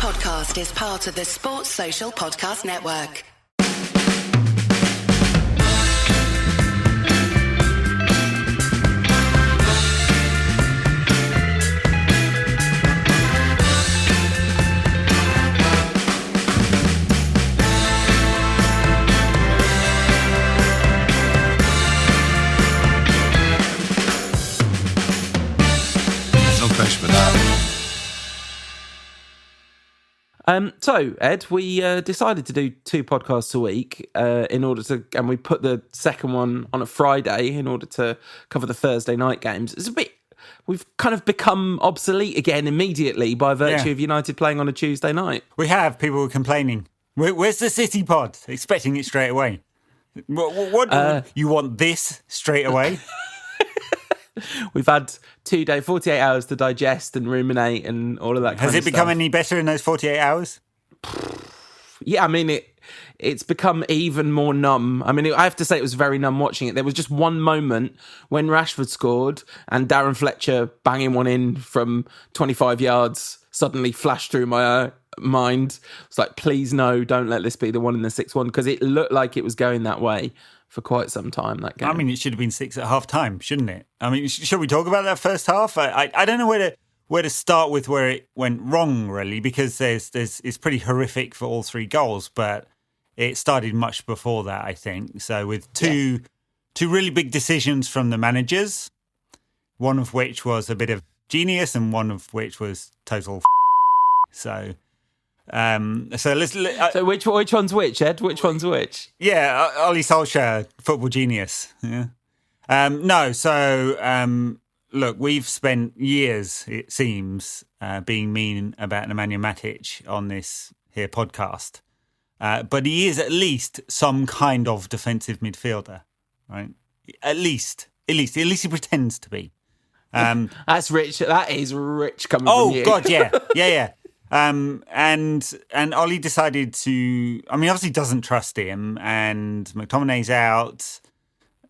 podcast is part of the Sports Social Podcast Network. So, Ed, we decided to do 2 podcasts a week and we put the second one on a Friday in order to cover the Thursday night games. We've kind of become obsolete again immediately by virtue of United playing on a Tuesday night. We have. People were complaining. Where's the City pod? Expecting it straight away. What you want this straight away? We've had 48 hours to digest and ruminate and all of that kind of stuff. Has it become any better in those 48 hours? Yeah, I mean, it's become even more numb. I mean, I have to say it was very numb watching it. There was just one moment when Rashford scored and Darren Fletcher banging one in from 25 yards suddenly flashed through my mind. It's like, please no, don't let this be the 1 in the 6-1, because it looked like it was going that way for quite some time, that game. I mean, it should have been 6 at half time, shouldn't it? I mean, should we talk about that first half? I don't know where to start with where it went wrong, really, because it's pretty horrific for all 3 goals, but it started much before that, I think. So with two really big decisions from the managers, one of which was a bit of genius and one of which was total So so which one's which, Ed? Which one's which? Yeah, Ole Solskjaer, football genius. Yeah. Look, we've spent years, it seems, being mean about Nemanja Matic on this here podcast. But he is at least some kind of defensive midfielder, right? At least he pretends to be. That's rich. That is rich coming from you. Oh God, yeah. And Ollie decided to. I mean, obviously doesn't trust him, and McTominay's out,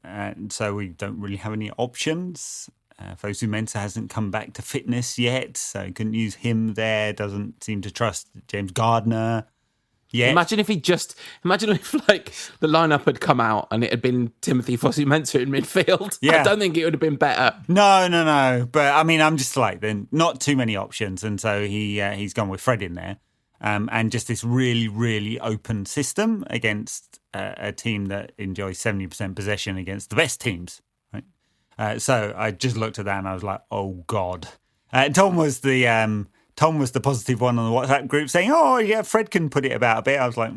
and so we don't really have any options. Fosu Mensah hasn't come back to fitness yet, so couldn't use him there. Doesn't seem to trust James Gardner yet. Imagine if like the lineup had come out and it had been Timothy Fosu Mensah in midfield. Yeah. I don't think it would have been better. No. But I mean, I'm just like, then not too many options, and so he's gone with Fred in there, and just this really, really open system against a team that enjoys 70% possession against the best teams. So I just looked at that and I was like, oh God. Tom was the positive one on the WhatsApp group saying, oh yeah, Fred can put it about a bit. I was like,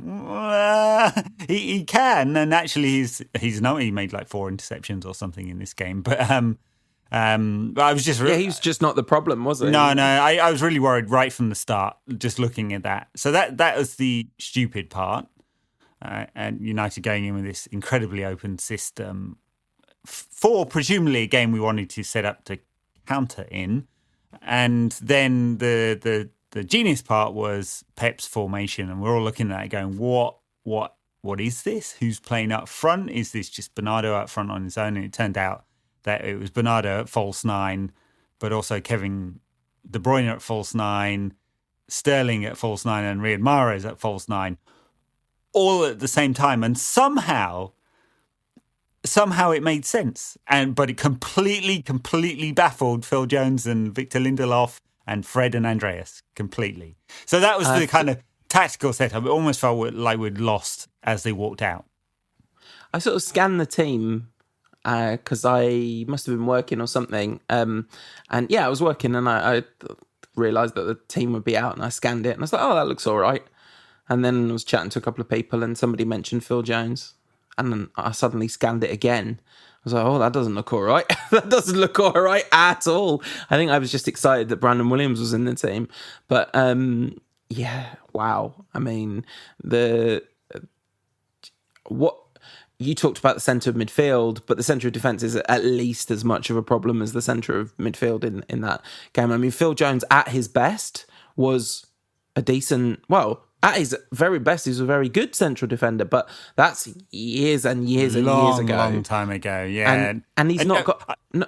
he can. And actually he made like 4 interceptions or something in this game. But I was just... he was just not the problem, was he? No, I was really worried right from the start, just looking at that. So that was the stupid part. And United going in with this incredibly open system for presumably a game we wanted to set up to counter in. And then the genius part was Pep's formation, and we're all looking at it going, what is this? Who's playing up front? Is this just Bernardo up front on his own? And it turned out that it was Bernardo at false 9, but also Kevin De Bruyne at false 9, Sterling at false 9, and Riyad Mahrez at false 9, all at the same time. And somehow it made sense, but it completely baffled Phil Jones and Victor Lindelof and Fred and Andreas completely. So that was the kind of tactical setup. It almost felt like we'd lost as they walked out. I sort of scanned the team because I must have been working or something. And I was working and I realised that the team would be out, and I scanned it and I was like, oh, that looks all right. And then I was chatting to a couple of people and somebody mentioned Phil Jones. And then I suddenly scanned it again. I was like, oh, that doesn't look all right. That doesn't look all right at all. I think I was just excited that Brandon Williams was in the team. But, wow. I mean, what you talked about the centre of midfield, but the centre of defence is at least as much of a problem as the centre of midfield in that game. I mean, Phil Jones at his best was a decent... At his very best, he's a very good central defender, but that's years and years and years ago. Long time ago, yeah. And he's not got... at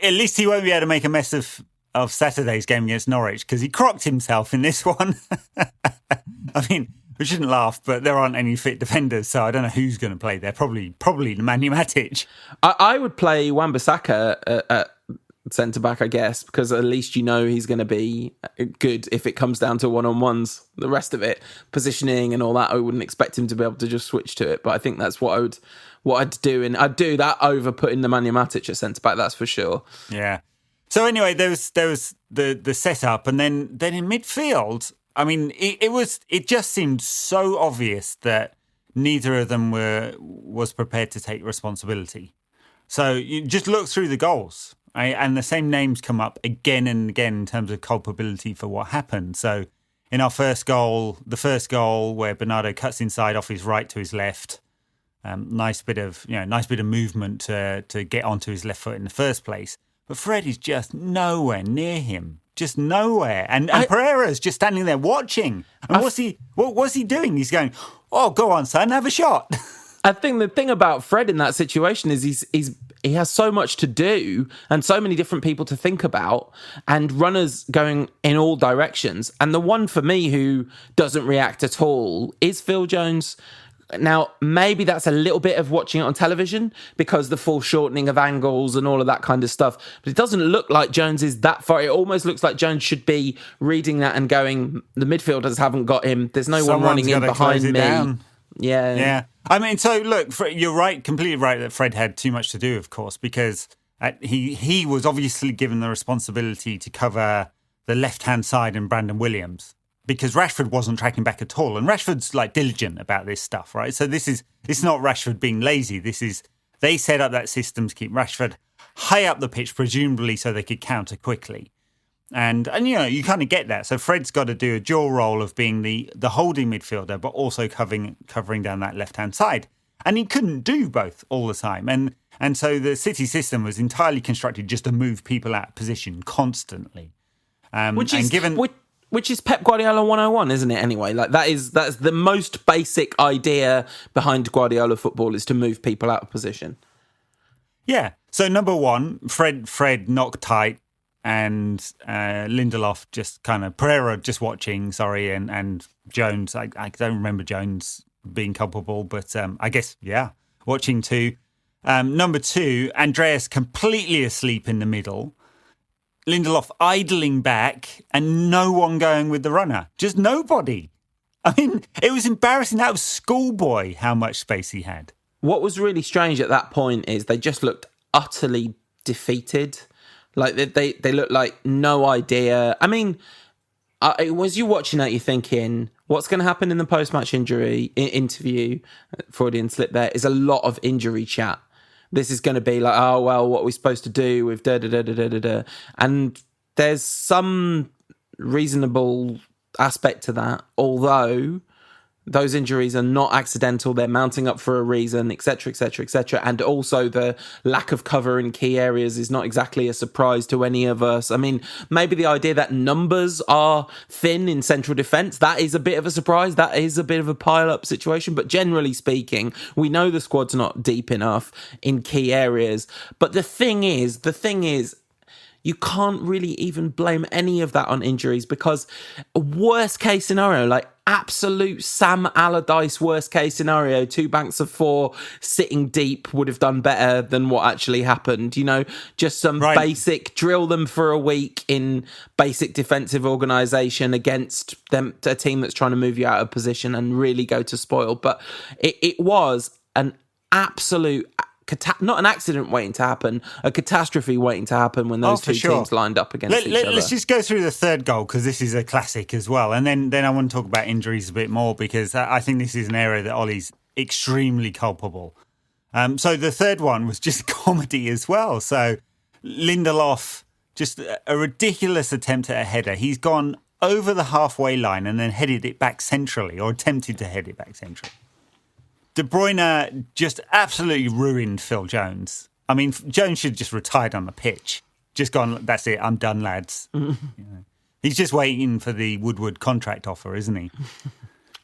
least he won't be able to make a mess of of Saturday's game against Norwich because he crocked himself in this one. I mean, we shouldn't laugh, but there aren't any fit defenders, so I don't know who's going to play there. Probably Nemanja Matic. I would play Wan-Bissaka at centre-back, I guess, because at least you know he's going to be good if it comes down to one-on-ones. The rest of it, positioning and all that, I wouldn't expect him to be able to just switch to it, but I think that's what I'd do, and I'd do that over putting Nemanja Matic at centre-back, that's for sure. Yeah. So anyway, there was the setup, and then in midfield, I mean, it just seemed so obvious that neither of them was prepared to take responsibility. So you just look through the goals, right? And the same names come up again and again in terms of culpability for what happened. So in our first goal where Bernardo cuts inside off his right to his left, nice bit of movement to get onto his left foot in the first place. But Fred is just nowhere near him. Just nowhere. And Pereira's just standing there watching. And what's he doing? He's going, oh, go on, son, have a shot. I think the thing about Fred in that situation is he has so much to do and so many different people to think about and runners going in all directions. And the one for me who doesn't react at all is Phil Jones. Now, maybe that's a little bit of watching it on television because the foreshortening of angles and all of that kind of stuff. But it doesn't look like Jones is that far. It almost looks like Jones should be reading that and going, the midfielders haven't got him. There's no one running in behind me. Down. Yeah. Yeah. I mean, so look, you're right, completely right that Fred had too much to do, of course, because he was obviously given the responsibility to cover the left-hand side and Brandon Williams, because Rashford wasn't tracking back at all. And Rashford's like diligent about this stuff, right? So it's not Rashford being lazy. They set up that system to keep Rashford high up the pitch, presumably so they could counter quickly. And you kind of get that. So Fred's got to do a dual role of being the holding midfielder, but also covering down that left-hand side. And he couldn't do both all the time. And so the City system was entirely constructed just to move people out of position constantly. Which is Pep Guardiola 101, isn't it, anyway? Like that's the most basic idea behind Guardiola football is to move people out of position. Yeah. So number one, Fred knocked tight and Lindelof just kind of, Pereira just watching, and Jones, I don't remember Jones being culpable, but I guess, yeah, watching too. Number two, Andreas completely asleep in the middle. Lindelof idling back and no one going with the runner. Just nobody. I mean, it was embarrassing. That was schoolboy how much space he had. What was really strange at that point is they just looked utterly defeated. Like they looked like no idea. I mean, was you watching that, you're thinking, what's going to happen in the post-match interview, Freudian slip there, is a lot of injury chat. This is going to be like, oh, well, what are we supposed to do with da-da-da-da-da-da? And there's some reasonable aspect to that, although those injuries are not accidental. They're mounting up for a reason, etc., etc., etc. And also the lack of cover in key areas is not exactly a surprise to any of us. I mean, maybe the idea that numbers are thin in central defence, that is a bit of a surprise. That is a bit of a pile-up situation. But generally speaking, we know the squad's not deep enough in key areas. But the thing is, you can't really even blame any of that on injuries because worst case scenario, like absolute Sam Allardyce worst case scenario, 2 banks of 4 sitting deep would have done better than what actually happened. Just some basic, drill them for a week in basic defensive organisation against them, a team that's trying to move you out of position and really go to spoil. But it was an absolute... not an accident waiting to happen, a catastrophe waiting to happen when those two teams lined up against each other. Let's just go through the third goal because this is a classic as well. And then I want to talk about injuries a bit more because I think this is an area that Ole's extremely culpable. So the third one was just comedy as well. So Lindelof, just a ridiculous attempt at a header. He's gone over the halfway line and then headed it back centrally or attempted to head it back centrally. De Bruyne just absolutely ruined Phil Jones. I mean, Jones should have just retired on the pitch. Just gone, that's it, I'm done, lads. He's just waiting for the Woodward contract offer, isn't he?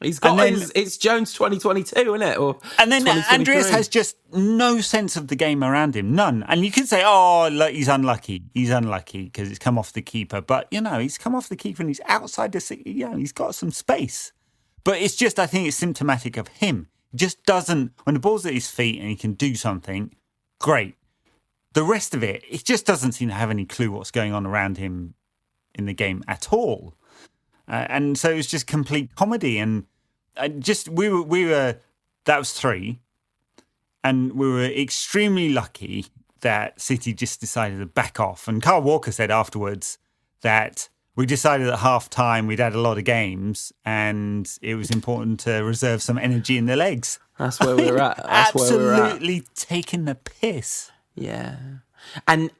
He's got it's Jones 2022, isn't it? Or and then Andreas has just no sense of the game around him, none. And you can say, "Oh, look, he's unlucky because it's come off the keeper." But he's come off the keeper and he's outside the. He's got some space. But it's just, I think it's symptomatic of him. He just doesn't. When the ball's at his feet and he can do something, great. The rest of it just doesn't seem to have any clue what's going on around him in the game at all. And so it was just complete comedy. And we were, that was 3. And we were extremely lucky that City just decided to back off. And Kyle Walker said afterwards that we decided at half time we'd had a lot of games and it was important to reserve some energy in the legs. That's where we're at. That's absolutely where we're at. Taking the piss. Yeah. And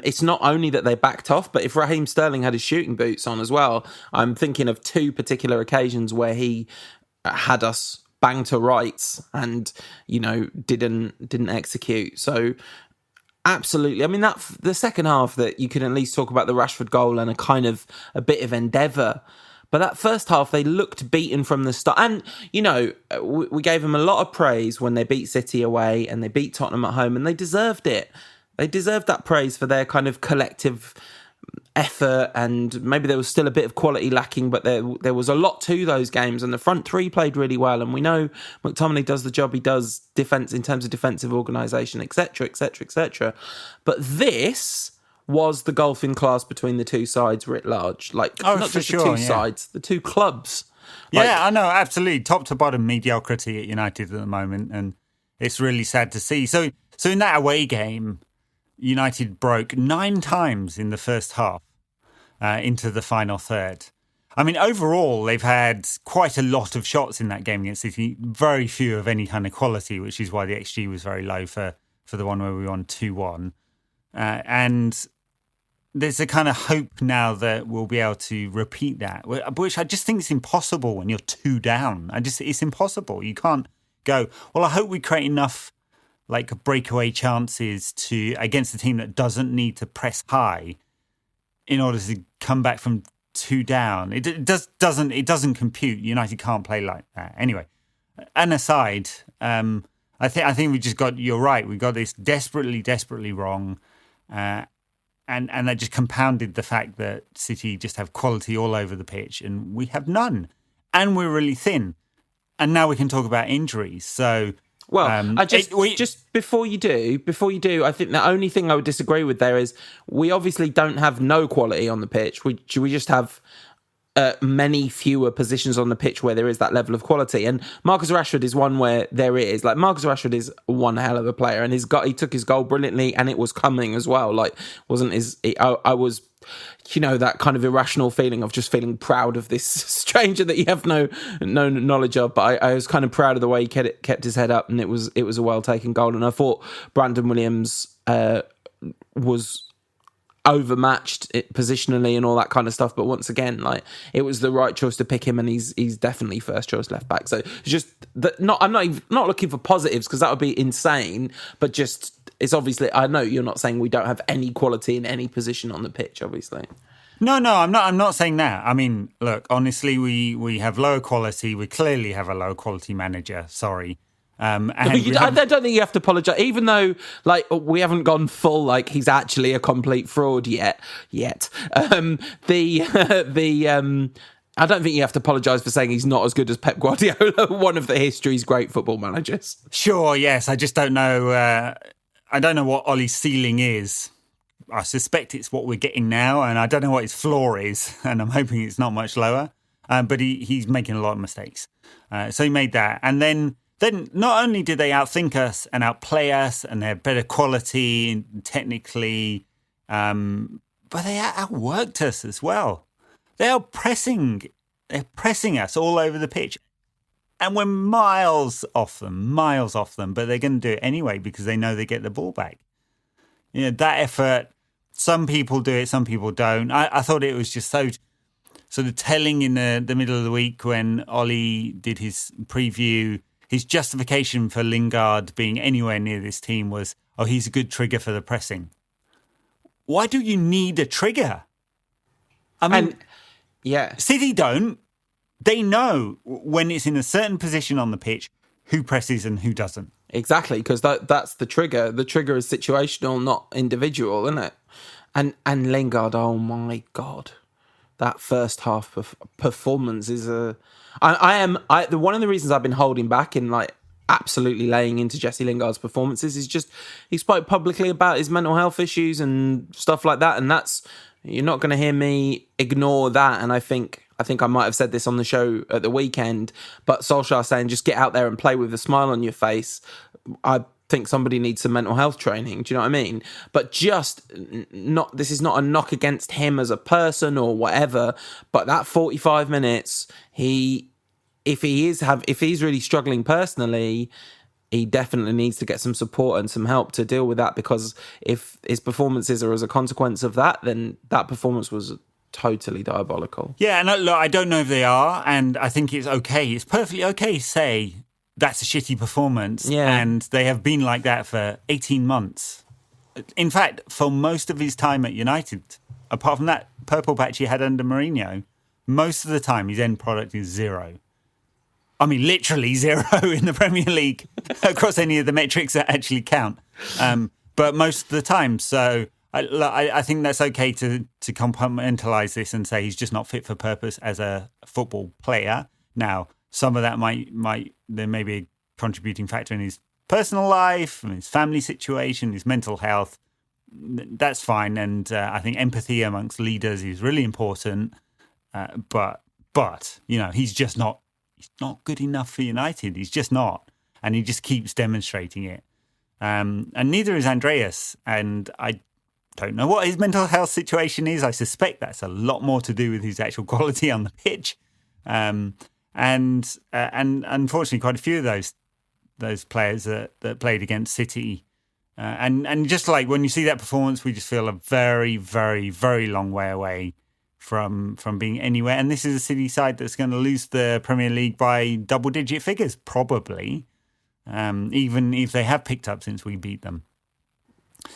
it's not only that they backed off, but if Raheem Sterling had his shooting boots on as well, I'm thinking of 2 particular occasions where he had us bang to rights and, didn't execute. So absolutely. I mean, that the second half that you can at least talk about the Rashford goal and a bit of endeavour. But that first half, they looked beaten from the start. And, we gave them a lot of praise when they beat City away and they beat Tottenham at home, and they deserved it. They deserved that praise for their kind of collective effort, and maybe there was still a bit of quality lacking, but there was a lot to those games, and the front 3 played really well, and we know McTominay does the job he does defence in terms of defensive organisation, etc, etc, etc. But this was the golfing class between the 2 sides writ large, not just the 2 sides, the 2 clubs. Yeah, I know, absolutely, top to bottom mediocrity at United at the moment, and it's really sad to see. So in that away game, United broke 9 times in the first half into the final third. I mean, overall, they've had quite a lot of shots in that game against City, very few of any kind of quality, which is why the XG was very low for the one where we won 2-1. And there's a kind of hope now that we'll be able to repeat that, which I just think is impossible when you're 2 down. It's impossible. You can't go, well, I hope we create enough breakaway chances against a team that doesn't need to press high in order to come back from 2 down. It doesn't compute. United can't play like that. Anyway, an aside, I think we just you're right. We got this desperately wrong, and that just compounded the fact that City just have quality all over the pitch and we have none, and we're really thin. And now we can talk about injuries. So. Well, just before you do, I think the only thing I would disagree with there is we obviously don't have no quality on the pitch. We just have many fewer positions on the pitch where there is that level of quality. And Marcus Rashford is one where there is. Marcus Rashford is one hell of a player, and he took his goal brilliantly, and it was coming as well. I was, that kind of irrational feeling of just feeling proud of this stranger that you have no knowledge of. But I was kind of proud of the way he kept his head up, and it was a well taken goal. And I thought Brandon Williams was overmatched positionally and all that kind of stuff, but once again, it was the right choice to pick him, and he's definitely first choice left back. So just I'm not looking for positives, because that would be insane, but just it's obviously, I know you're not saying we don't have any quality in any position on the pitch, obviously. No, I'm not saying that. I mean, look, honestly, we have lower quality. We clearly have a lower quality manager. Sorry. I don't think you have to apologise, even though we haven't gone full he's actually a complete fraud yet. I don't think you have to apologise for saying he's not as good as Pep Guardiola, one of the history's great football managers. Sure, yes. I just don't know. I don't know what Ollie's ceiling is. I suspect it's what we're getting now, and I don't know what his floor is, and I'm hoping it's not much lower. But he's making a lot of mistakes. So he made that, and then not only did they outthink us and outplay us, and they have better quality technically, but they outworked us as well. They're pressing us all over the pitch, and we're miles off them, but they're going to do it anyway because they know they get the ball back. That effort, some people do it, some people don't. I thought it was just so sort of telling in the middle of the week when Ollie did his preview. His justification for Lingard being anywhere near this team was, he's a good trigger for the pressing. Why do you need a trigger? I mean, yeah, City don't. they know when it's in a certain position on the pitch who presses and who doesn't. Exactly, because that's the trigger. The trigger is situational, not individual, isn't it? And Lingard, oh my God, that first half of performance is one of the reasons I've been holding back in like absolutely laying into Jesse Lingard's performances is just he spoke publicly about his mental health issues and stuff like that, and that's, you're not going to hear me ignore that. And I think I might have said this on the show at the weekend, but Solskjaer saying just get out there and play with a smile on your face. I think somebody needs some mental health training. Do you know what I mean? But just not, this is not a knock against him as a person or whatever, but that 45 minutes, if he's really struggling personally, he definitely needs to get some support and some help to deal with that, because if his performances are as a consequence of that, then that performance was totally diabolical. Yeah, and look, I don't know if they are, and I think it's okay. It's perfectly okay to say that's a shitty performance, and they have been like that for 18 months. In fact, for most of his time at United, apart from that purple patch he had under Mourinho, most of the time his end product is zero. I mean, literally zero in the Premier League across any of the metrics that actually count. But most of the time. So I think that's okay to compartmentalise this and say he's just not fit for purpose as a football player. Now, some of that there may be a contributing factor in his personal life, his family situation, his mental health. That's fine. And I think empathy amongst leaders is really important. But he's just not. He's not good enough for United. He's just not. And he just keeps demonstrating it. And neither is Andreas. And I don't know what his mental health situation is. I suspect that's a lot more to do with his actual quality on the pitch. And unfortunately, quite a few of those players that played against City. And just like when you see that performance, we just feel a very, very, very long way away from being anywhere. And this is a City side that's going to lose the Premier League by double-digit figures, probably, even if they have picked up since we beat them.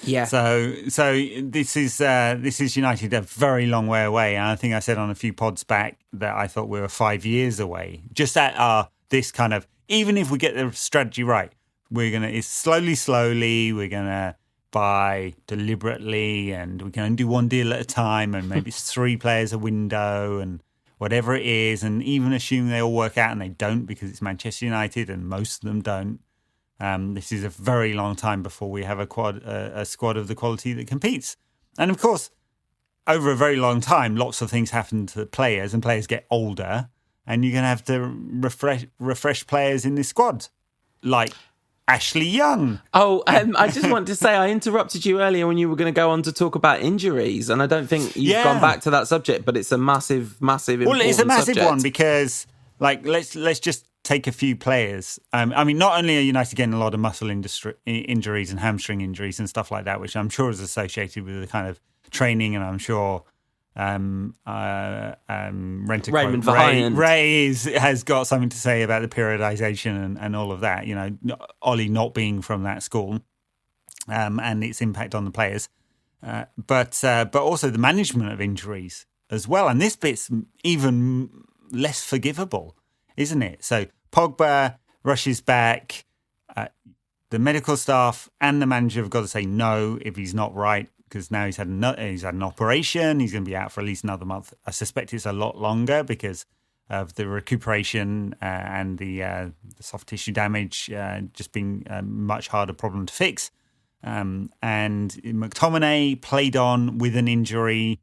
Yeah. So this is United a very long way away. And I think I said on a few pods back that I thought we were 5 years away. Just at this kind of, even if we get the strategy right, it's slowly, we're going to buy deliberately, and we can only do one deal at a time, and maybe it's 3 players a window and whatever it is, and even assuming they all work out, and they don't because it's Manchester United and most of them don't. This is a very long time before we have a squad of the quality that competes. And of course, over a very long time, lots of things happen to players, and players get older, and you're going to have to refresh players in this squad, like Ashley Young. Oh, I just want to say I interrupted you earlier when you were going to go on to talk about injuries, and I don't think you've gone back to that subject, but it's a massive important Well, it's a massive subject. one because, like, let's just take a few players. I mean, not only are United getting a lot of muscle injuries and hamstring injuries and stuff like that, which I'm sure is associated with the kind of training, and I'm sure Raymond Verheyen. Ray has got something to say about the periodization and all of that. You know, Ole not being from that school, and its impact on the players, but also the management of injuries as well. And this bit's even less forgivable, isn't it? So Pogba rushes back. The medical staff and the manager have got to say no if he's not right, because now he's had an operation. He's going to be out for at least another month. I suspect it's a lot longer because of the recuperation and the soft tissue damage just being a much harder problem to fix. And McTominay played on with an injury.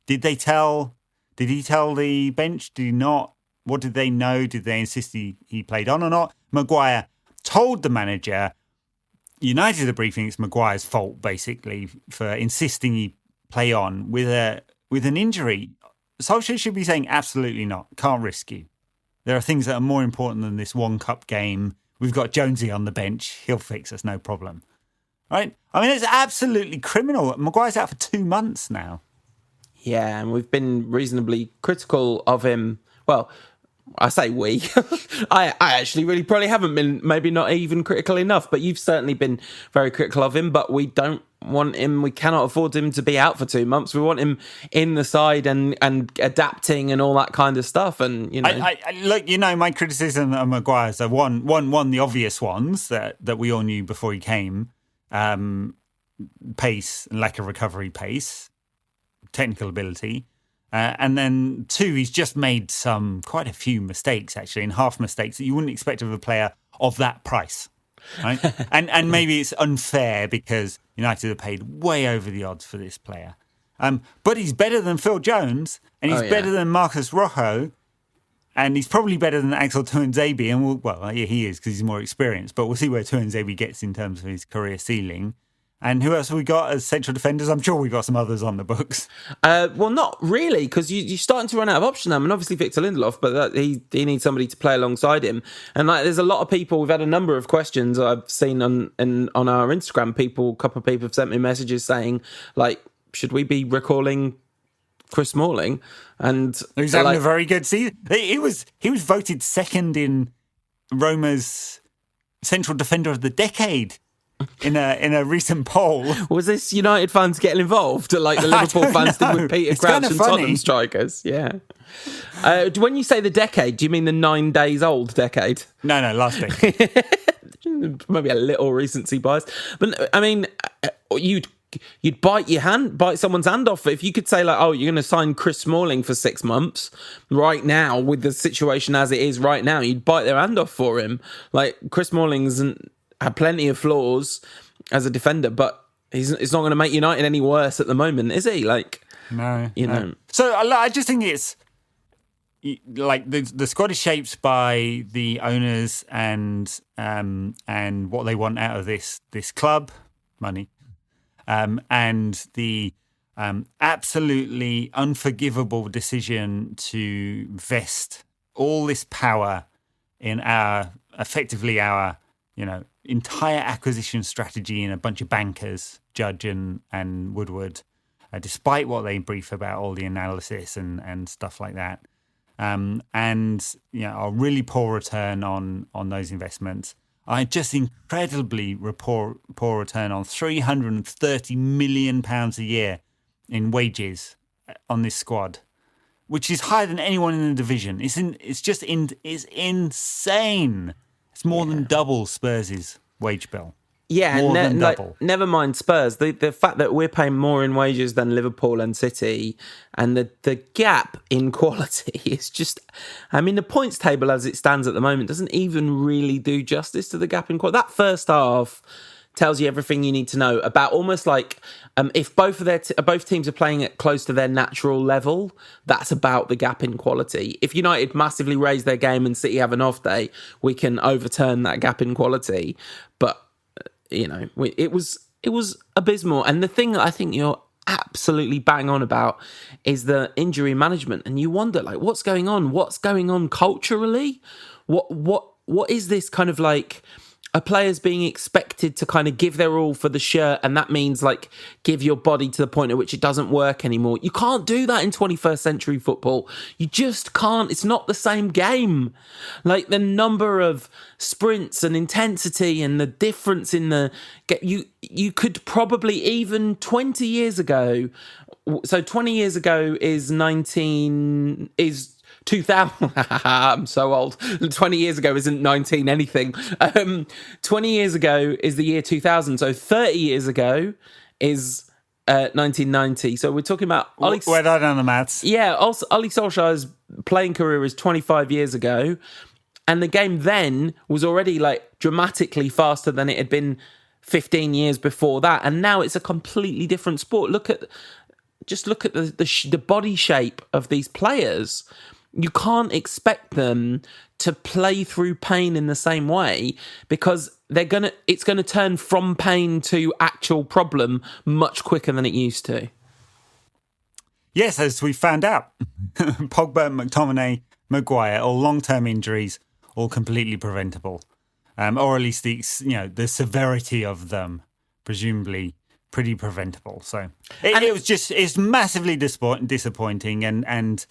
Did he tell the bench? Did he not? What did they know? Did they insist he played on or not? Maguire told the manager, United are briefing, it's Maguire's fault, basically, for insisting he play on with an injury. Solskjaer should be saying, absolutely not. Can't risk you. There are things that are more important than this one cup game. We've got Jonesy on the bench. He'll fix us, no problem. Right? I mean, it's absolutely criminal. Maguire's out for 2 months now. Yeah, and we've been reasonably critical of him. Well, I say we. I actually really probably haven't been, maybe not even critical enough, but you've certainly been very critical of him. But we don't want him, we cannot afford him to be out for 2 months. We want him in the side and adapting and all that kind of stuff. And, you know. I look, you know, my criticism of Maguire, so one, the obvious ones that we all knew before he came, pace and lack of recovery pace, technical ability. And then 2, he's just made quite a few mistakes, actually, and half mistakes that you wouldn't expect of a player of that price. Right? and maybe it's unfair because United have paid way over the odds for this player. But he's better than Phil Jones, and he's better than Marcus Rojo, and he's probably better than Axel Tuanzebe. And he is because he's more experienced, but we'll see where Tuanzebe gets in terms of his career ceiling. And who else have we got as central defenders? I'm sure we've got some others on the books. Well, not really, because you're starting to run out of options now. I mean, obviously Victor Lindelof, but he needs somebody to play alongside him. And there's a lot of people. We've had a number of questions I've seen on our Instagram. A couple of people have sent me messages saying, like, should we be recalling Chris Smalling? And he's having a very good season. He was voted second in Roma's Central Defender of the Decade. In a recent poll. Was this United fans getting involved, like the Liverpool fans did with Peter Crouch and Tottenham strikers? Yeah. When you say the decade, do you mean the 9 days old decade? No, last decade. Maybe a little recency bias, but I mean, you'd bite someone's hand off if you could say, like, oh, you're going to sign Chris Smalling for 6 months right now with the situation as it is right now. You'd bite their hand off for him. Like, Chris Smalling's had plenty of flaws as a defender, but it's not going to make United any worse at the moment, is he? Like, no, you know. So I just think it's like the squad is shaped by the owners and what they want out of this club, money, and the absolutely unforgivable decision to vest all this power in our entire acquisition strategy in a bunch of bankers, Judge and Woodward, despite what they brief about all the analysis and stuff like that. And a really poor return on those investments. Just incredibly poor return on £330 million a year in wages on this squad, which is higher than anyone in the division. It's insane. It's more than double Spurs' wage bill. Yeah, never mind Spurs. The fact that we're paying more in wages than Liverpool and City, and the gap in quality is just... I mean, the points table as it stands at the moment doesn't even really do justice to the gap in quality. That first half tells you everything you need to know about, almost like if both teams are playing at close to their natural level, that's about the gap in quality. If United massively raise their game and City have an off day, we can overturn that gap in quality. But it was abysmal. And the thing that I think you're absolutely bang on about is the injury management. And you wonder, like, what's going on? What's going on culturally? What is this kind of like? A player's being expected to kind of give their all for the shirt, and that means like give your body to the point at which it doesn't work anymore. You can't do that in 21st century football. You just can't. It's not the same game. Like the number of sprints and intensity and the difference in the you could probably even 20 years ago. So 20 years ago is 2000. I'm so old. 20 years ago isn't 19 anything. 20 years ago is the year 2000. So 30 years ago is 1990. So we're talking about... We're done on the maths. Yeah, also, Ole Solskjaer's playing career is 25 years ago. And the game then was already like dramatically faster than it had been 15 years before that. And now it's a completely different sport. Look at the body shape of these players. You can't expect them to play through pain in the same way because it's gonna turn from pain to actual problem much quicker than it used to. Yes, as we found out, Pogba, McTominay, Maguire, all long-term injuries, all completely preventable, or at least the severity of them, presumably pretty preventable. So it's massively disappointing, and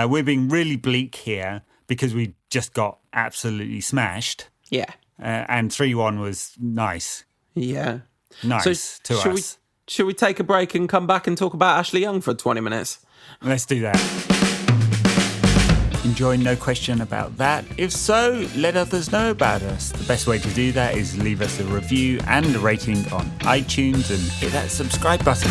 we're being really bleak here because we just got absolutely smashed. Yeah. And 3-1 was nice. Yeah. Nice to us. Should we take a break and come back and talk about Ashley Young for 20 minutes? Let's do that. Enjoying No Question About That? If so, let others know about us. The best way to do that is leave us a review and a rating on iTunes and hit that subscribe button.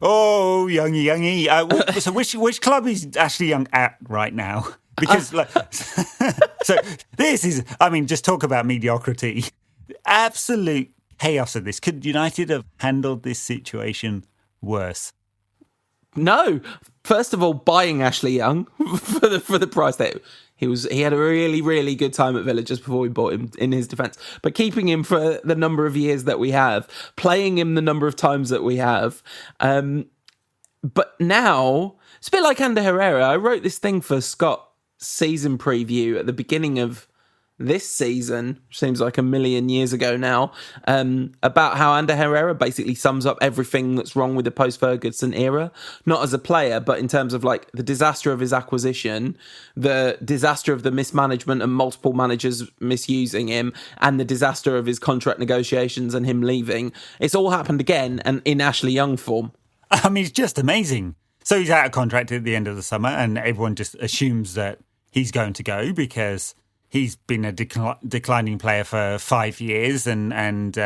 Oh, Youngie. So which club is Ashley Young at right now? Because so this is, just talk about mediocrity. Absolute chaos of this. Could United have handled this situation worse? No. First of all, buying Ashley Young for the price that he had a really, really good time at Villa just before we bought him, in his defence. But keeping him for the number of years that we have, playing him the number of times that we have. But now, it's a bit like Ander Herrera. I wrote this thing for Scott's season preview at the beginning of this season, which seems like a million years ago now, about how Ander Herrera basically sums up everything that's wrong with the post-Ferguson era, not as a player, but in terms of like the disaster of his acquisition, the disaster of the mismanagement and multiple managers misusing him, and the disaster of his contract negotiations and him leaving. It's all happened again, and in Ashley Young form. It's just amazing. So he's out of contract at the end of the summer, and everyone just assumes that he's going to go because he's been a declining player for 5 years, and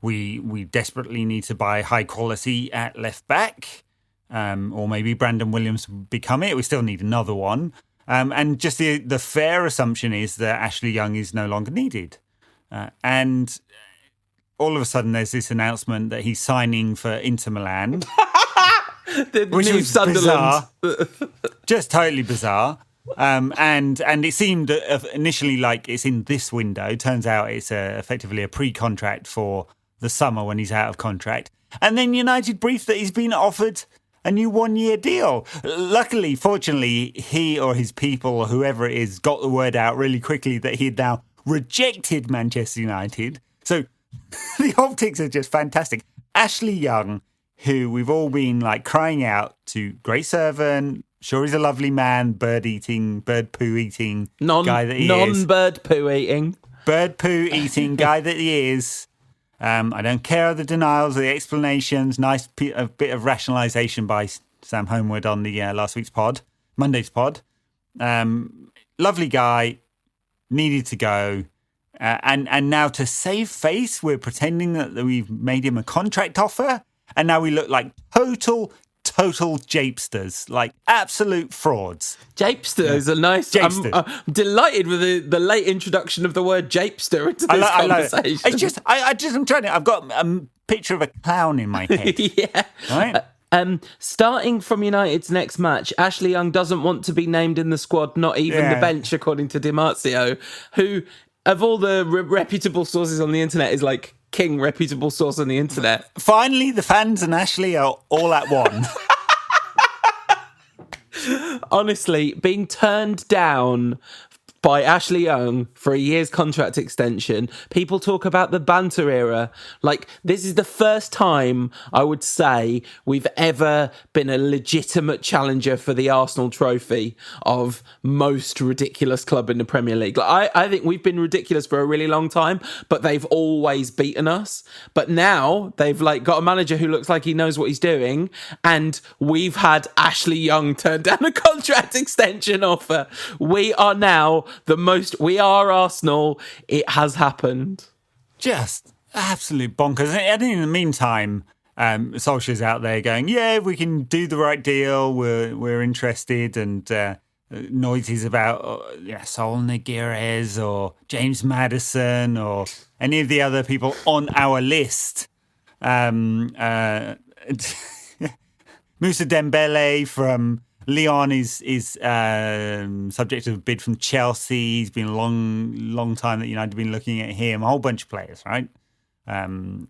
we desperately need to buy high quality at left back, or maybe Brandon Williams will become it. We still need another one, and just the fair assumption is that Ashley Young is no longer needed, and all of a sudden there's this announcement that he's signing for Inter Milan, which was bizarre, just totally bizarre. And it seemed initially like it's in this window. Turns out it's effectively a pre-contract for the summer when he's out of contract. And then United briefed that he's been offered a new 1-year deal. Luckily, fortunately, he or his people or whoever it is got the word out really quickly that he had now rejected Manchester United. So the optics are just fantastic. Ashley Young, who we've all been like crying out to, great servant, sure he's a lovely man, bird poo eating guy that he is. Non-bird poo eating. Bird poo eating guy that he is. I don't care the denials, the explanations. Nice a bit of rationalisation by Sam Homewood on the last week's pod, Monday's pod. Lovely guy, needed to go. And now to save face, we're pretending that we've made him a contract offer. And now we look like total japesters, like absolute frauds. Japester is a nice... I'm delighted with the late introduction of the word japester into this conversation. It's just, I'm trying to... I've got a picture of a clown in my head. Yeah. Right? Starting from United's next match, Ashley Young doesn't want to be named in the squad, not even the bench, according to Di Marzio, who, of all the reputable sources on the internet, is like... king reputable source on the internet. Finally, the fans and Ashley are all at one. Honestly, being turned down by Ashley Young for a year's contract extension, people talk about the banter era. Like, this is the first time I would say we've ever been a legitimate challenger for the Arsenal trophy of most ridiculous club in the Premier League. Like, I think we've been ridiculous for a really long time, but they've always beaten us. But now they've like got a manager who looks like he knows what he's doing, and we've had Ashley Young turn down a contract extension offer. We are now we are Arsenal. It has happened. Just absolute bonkers. And in the meantime, Solskjaer's out there going, yeah, we can do the right deal. We're interested. And noises about Sol Niguez or James Maddison or any of the other people on our list. Musa Dembele from Lyon is subject to a bid from Chelsea. He's been a long time that United have been looking at him. A whole bunch of players, right? And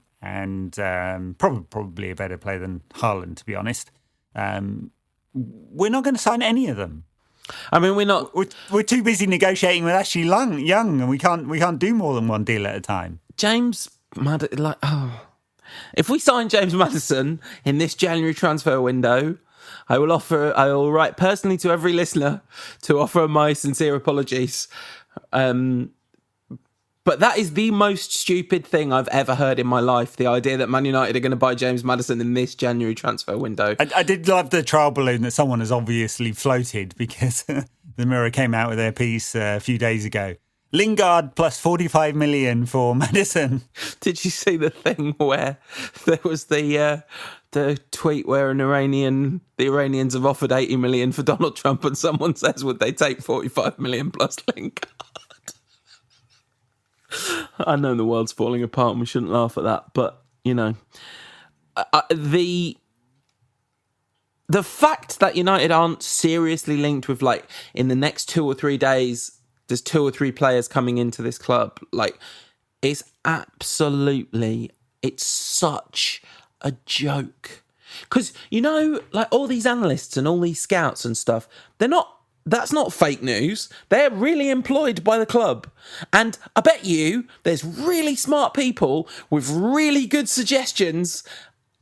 probably a better player than Haaland, to be honest. We're not going to sign any of them. I mean, we're not. We're too busy negotiating with Ashley Young, and we can't do more than one deal at a time. James, If we sign James Maddison in this January transfer window, I will write personally to every listener to offer my sincere apologies. But that is the most stupid thing I've ever heard in my life. The idea that Man United are going to buy James Maddison in this January transfer window. I did love the trial balloon that someone has obviously floated, because the Mirror came out with their piece a few days ago. Lingard plus 45 million for Maddison. Did you see the thing where there was the tweet where the Iranians have offered 80 million for Donald Trump, and someone says, would they take 45 million plus Lingard? I know the world's falling apart and we shouldn't laugh at that, but, you know, the fact that United aren't seriously linked with, like, in the next 2 or 3 days, there's 2 or 3 players coming into this club, like, it's such a joke. Because, you know, like, all these analysts and all these scouts and stuff, that's not fake news. They're really employed by the club. And I bet you there's really smart people with really good suggestions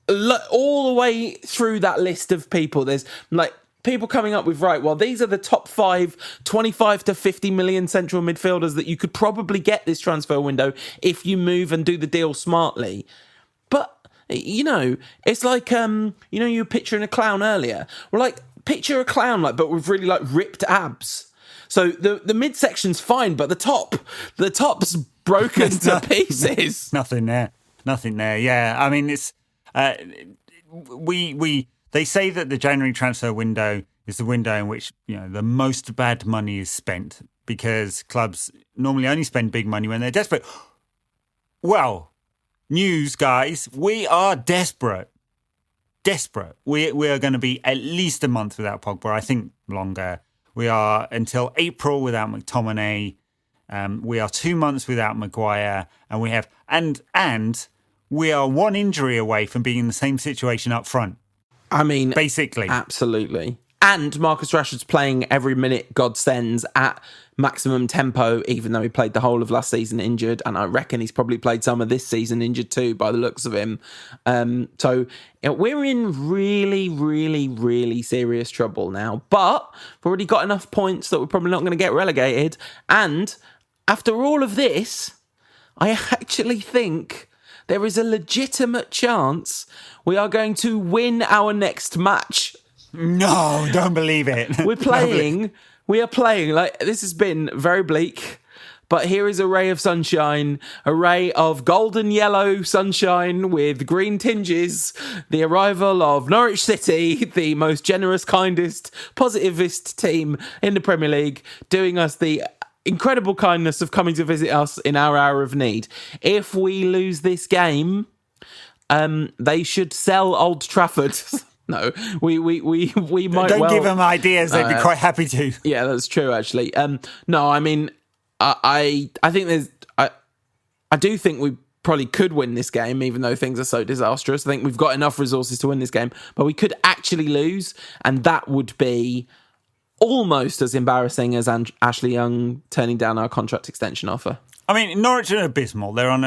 all the way through that list of people. There's like people coming up with, right, well, these are the top 5, 25 to 50 million central midfielders that you could probably get this transfer window if you move and do the deal smartly. But, you know, it's like, you know, you were picturing a clown earlier. Well, like, picture a clown, like, but with really, like, ripped abs. So the midsection's fine, but the top's broken to pieces. Nothing there. Yeah, I mean, it's they say that the January transfer window is the window in which, you know, the most bad money is spent, because clubs normally only spend big money when they're desperate. Well, news, guys, we are desperate. We are going to be at least a month without Pogba. I think longer. We are until April without McTominay. We are 2 months without Maguire, and we have and we are one injury away from being in the same situation up front. I mean, basically, absolutely. And Marcus Rashford's playing every minute God sends at maximum tempo, even though he played the whole of last season injured. And I reckon he's probably played some of this season injured too, by the looks of him. So we're in really, really, really serious trouble now. But we've already got enough points that we're probably not going to get relegated. And after all of this, I actually think there is a legitimate chance we are going to win our next match. No, don't believe it. We are playing, like, this has been very bleak, but here is a ray of sunshine, a ray of golden yellow sunshine with green tinges, the arrival of Norwich City, the most generous, kindest, positivist team in the Premier League, doing us the incredible kindness of coming to visit us in our hour of need. If we lose this game, they should sell Old Trafford. No, we might. Don't give them ideas; they'd be quite happy to. Yeah, that's true. Actually, no, I mean, I think I do think we probably could win this game, even though things are so disastrous. I think we've got enough resources to win this game, but we could actually lose, and that would be almost as embarrassing as Ashley Young turning down our contract extension offer. I mean, Norwich are abysmal. They're on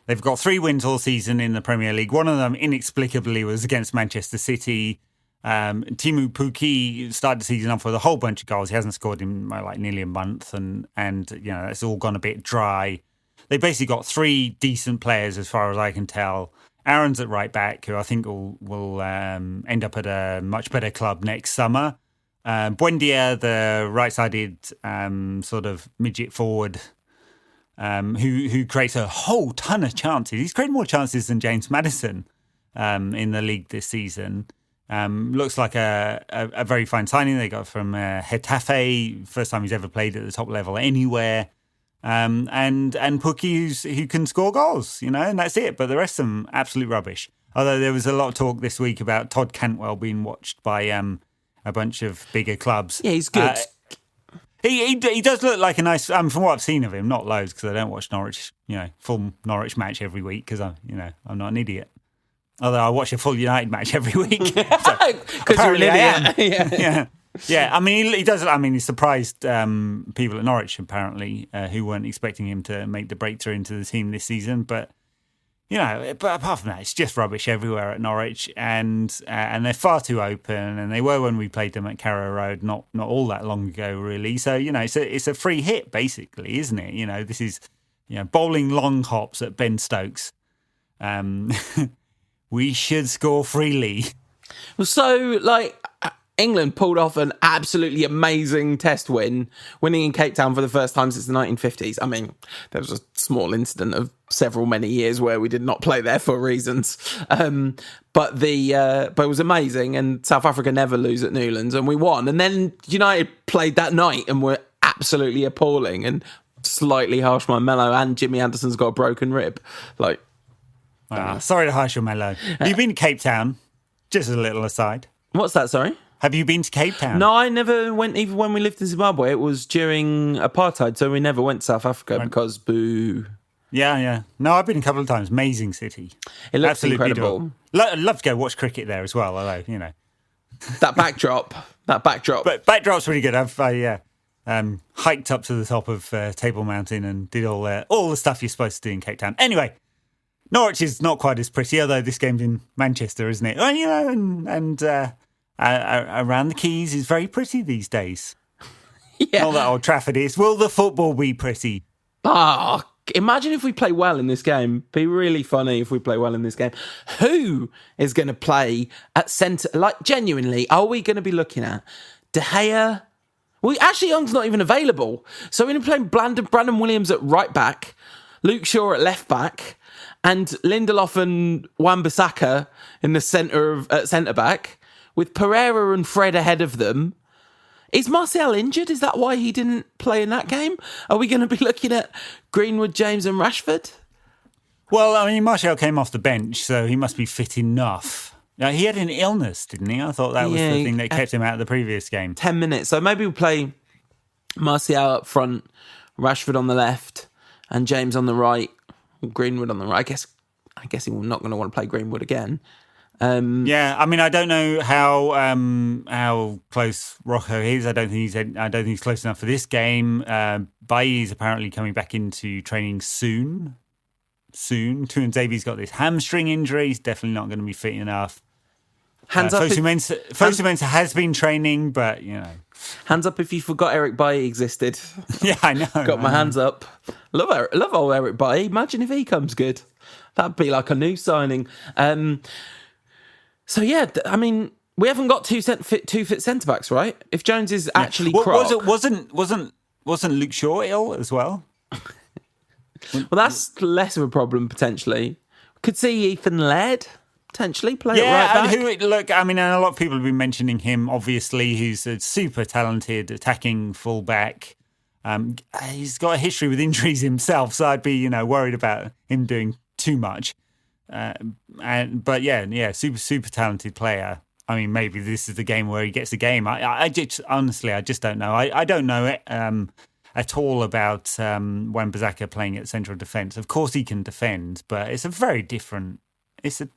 They've got 3 wins all season in the Premier League. One of them, inexplicably, was against Manchester City. Timu Pukki started the season off with a whole bunch of goals. He hasn't scored in like nearly a month, and you know, it's all gone a bit dry. They basically got 3 decent players, as far as I can tell. Aaron's at right back, who I think will end up at a much better club next summer. Buendia, the right-sided sort of midget forward, who creates a whole ton of chances. He's created more chances than James Maddison in the league this season. Looks like a very fine signing they got from Getafe, first time he's ever played at the top level anywhere. And Pukki, who can score goals, you know, and that's it. But the rest of them, absolute rubbish. Although there was a lot of talk this week about Todd Cantwell being watched by a bunch of bigger clubs. Yeah, he's good. He does look like a nice. From what I've seen of him, not loads because I don't watch Norwich, you know, full Norwich match every week because I'm not an idiot. Although I watch a full United match every week. Because you're an idiot. Yeah. I mean, he does. I mean, he surprised people at Norwich apparently who weren't expecting him to make the breakthrough into the team this season. But But apart from that, it's just rubbish everywhere at Norwich, and they're far too open, and they were when we played them at Carrow Road, not all that long ago, really. So it's a free hit, basically, isn't it? This is bowling long hops at Ben Stokes. We should score freely. Well, so England pulled off an absolutely amazing test win, winning in Cape Town for the first time since the 1950s. I mean, there was a small incident of many years where we did not play there for reasons. But it was amazing, and South Africa never lose at Newlands, and we won. And then United played that night and were absolutely appalling and slightly harsh my Mello, and Jimmy Anderson's got a broken rib. Sorry to harsh your Mello. Have you been to Cape Town? Just a little aside. What's that, sorry? Have you been to Cape Town? No, I never went, even when we lived in Zimbabwe. It was during apartheid, so we never went to South Africa because boo. Yeah. No, I've been a couple of times. Amazing city. It looks incredible. I'd love to go watch cricket there as well, although, That backdrop. But backdrop's really good. I've hiked up to the top of Table Mountain and did all the stuff you're supposed to do in Cape Town. Anyway, Norwich is not quite as pretty, although this game's in Manchester, isn't it? And around the Keys is very pretty these days. Yeah. Not that Old Trafford is. Will the football be pretty? Imagine if we play well in this game. Be really funny if we play well in this game. Who is going to play at centre? Genuinely, are we going to be looking at De Gea? Well, Ashley Young's not even available. So we're going to play Brandon Williams at right back, Luke Shaw at left back, and Lindelof and Wan-Bissaka in the centre back, with Pereira and Fred ahead of them. Is Martial injured? Is that why he didn't play in that game? Are we going to be looking at Greenwood, James and Rashford? Well, I mean, Martial came off the bench, so he must be fit enough. Now, he had an illness, didn't he? I thought that was the thing that kept him out of the previous game. 10 minutes. So maybe we'll play Martial up front, Rashford on the left, and James on the right, Greenwood on the right. I guess he's not going to want to play Greenwood again. I mean, I don't know how close Rocco is. I don't think he's close enough for this game. Bailly is apparently coming back into training soon. Tuanzebe's got this hamstring injury. He's definitely not going to be fit enough. Hands up. Fosu Mensah has been training, but hands up if you forgot Eric Bailly existed. Yeah, I know. Got my hands up. Love old Eric Bailly. Imagine if he comes good. That'd be like a new signing. So yeah, I mean, we haven't got two fit centre backs, right? If Jones is actually wasn't Luke Shaw ill as well? Well, that's less of a problem potentially. Could see Ethan Laird potentially play at right back. And a lot of people have been mentioning him. Obviously, he's a super talented attacking fullback. He's got a history with injuries himself, so I'd be worried about him doing too much. Super talented player. I mean, maybe this is the game where he gets the game. I just don't know. I don't know at all about Wan-Bissaka playing at central defence. Of course, he can defend, but it's a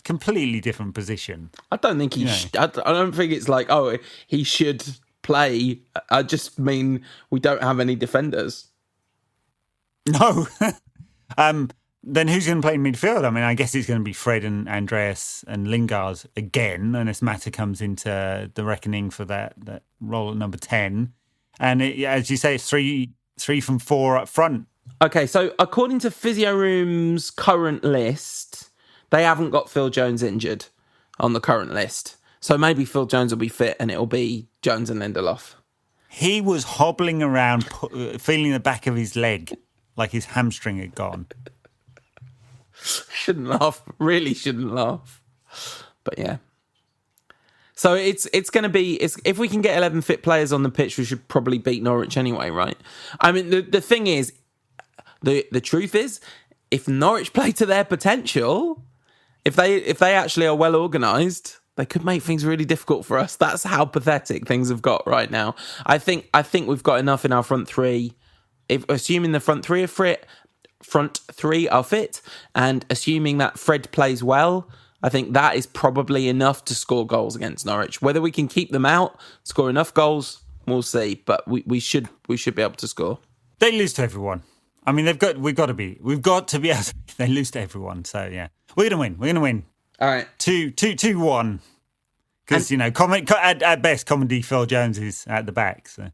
completely different position. I don't think I don't think it's like he should play. I just mean we don't have any defenders. No. Then who's going to play in midfield? I mean, I guess it's going to be Fred and Andreas and Lingard again, unless Mata comes into the reckoning for that role at number 10. And as you say, it's three from 4 up front. Okay, so according to Physio Room's current list, they haven't got Phil Jones injured on the current list. So maybe Phil Jones will be fit and it'll be Jones and Lindelof. He was hobbling around, feeling the back of his leg like his hamstring had gone. Shouldn't laugh. Really shouldn't laugh. But yeah. So it's going to be... if we can get 11 fit players on the pitch, we should probably beat Norwich anyway, right? I mean, the thing is... The truth is, if Norwich play to their potential, if they actually are well organised, they could make things really difficult for us. That's how pathetic things have got right now. I think we've got enough in our front three. Assuming the front three are fit, and assuming that Fred plays well, I think that is probably enough to score goals against Norwich. Whether we can keep them out, score enough goals, we'll see. But we should be able to score. They lose to everyone. I mean, we've got to be able to, they lose to everyone. So, yeah, we're going to win. All right. 2-1. Because, at best, comedy Phil Jones is at the back. So.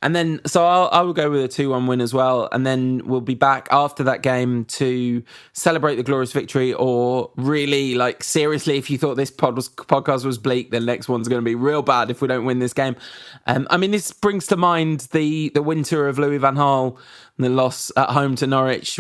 And then, so I will go with a 2-1 win as well. And then we'll be back after that game to celebrate the glorious victory, or really, seriously, if you thought this podcast was bleak, the next one's going to be real bad if we don't win this game. This brings to mind the winter of Louis van Gaal, the loss at home to Norwich.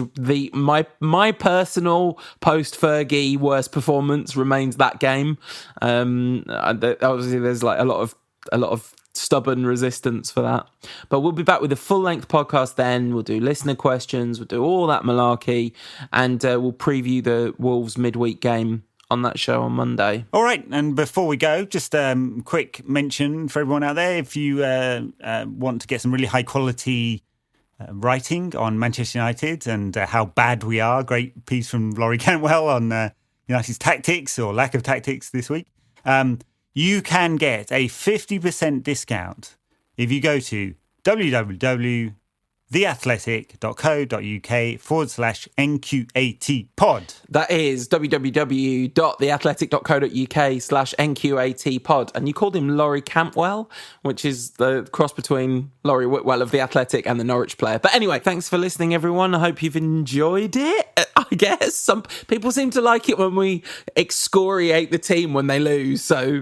My personal post-Fergie worst performance remains that game. Obviously, there's a lot of stubborn resistance for that, but we'll be back with a full-length podcast then. We'll do listener questions, we'll do all that malarkey, and we'll preview the Wolves midweek game on that show on Monday. All right, and before we go, just quick mention for everyone out there, if you want to get some really high quality writing on Manchester United and how bad we are, great piece from Laurie Cantwell on United's tactics or lack of tactics this week. You can get a 50% discount if you go to www.theathletic.co.uk/NQAT pod. That is www.theathletic.co.uk/NQAT pod. And you called him Laurie Campbell, which is the cross between Laurie Whitwell of The Athletic and the Norwich player. But anyway, thanks for listening, everyone. I hope you've enjoyed it. I guess some people seem to like it when we excoriate the team when they lose. So,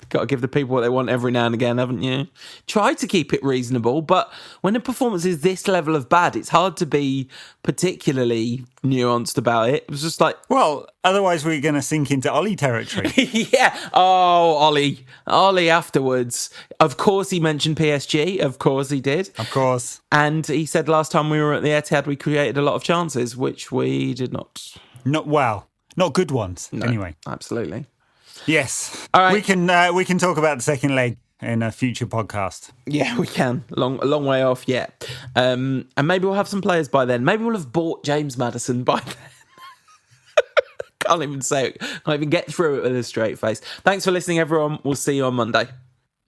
got to give the people what they want every now and again, haven't you? Try to keep it reasonable, but when a performance is this level of bad, it's hard to be particularly nuanced about it. It was just well, otherwise we're going to sink into Ollie territory. Yeah. Oh, Ollie afterwards. Of course he mentioned PSG. Of course he did. Of course. And he said last time we were at the Etihad, we created a lot of chances, which we did not. Not good ones. No, anyway. Absolutely. Yes. All right. We can talk about the second leg in a future podcast. Yeah, we can. A long way off yet. And maybe we'll have some players by then. Maybe we'll have bought James Maddison by then. Can't even say it. Can't even get through it with a straight face. Thanks for listening, everyone. We'll see you on Monday.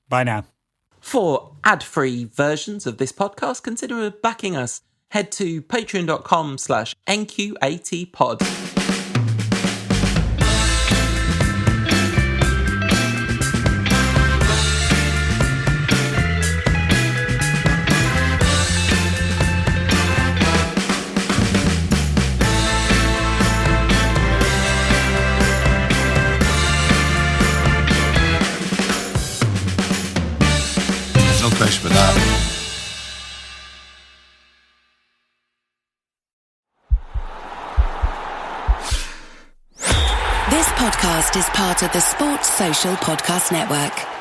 Bye now. For ad-free versions of this podcast, consider backing us. Head to patreon.com/NQATpod. With that. This podcast is part of the Sports Social Podcast Network.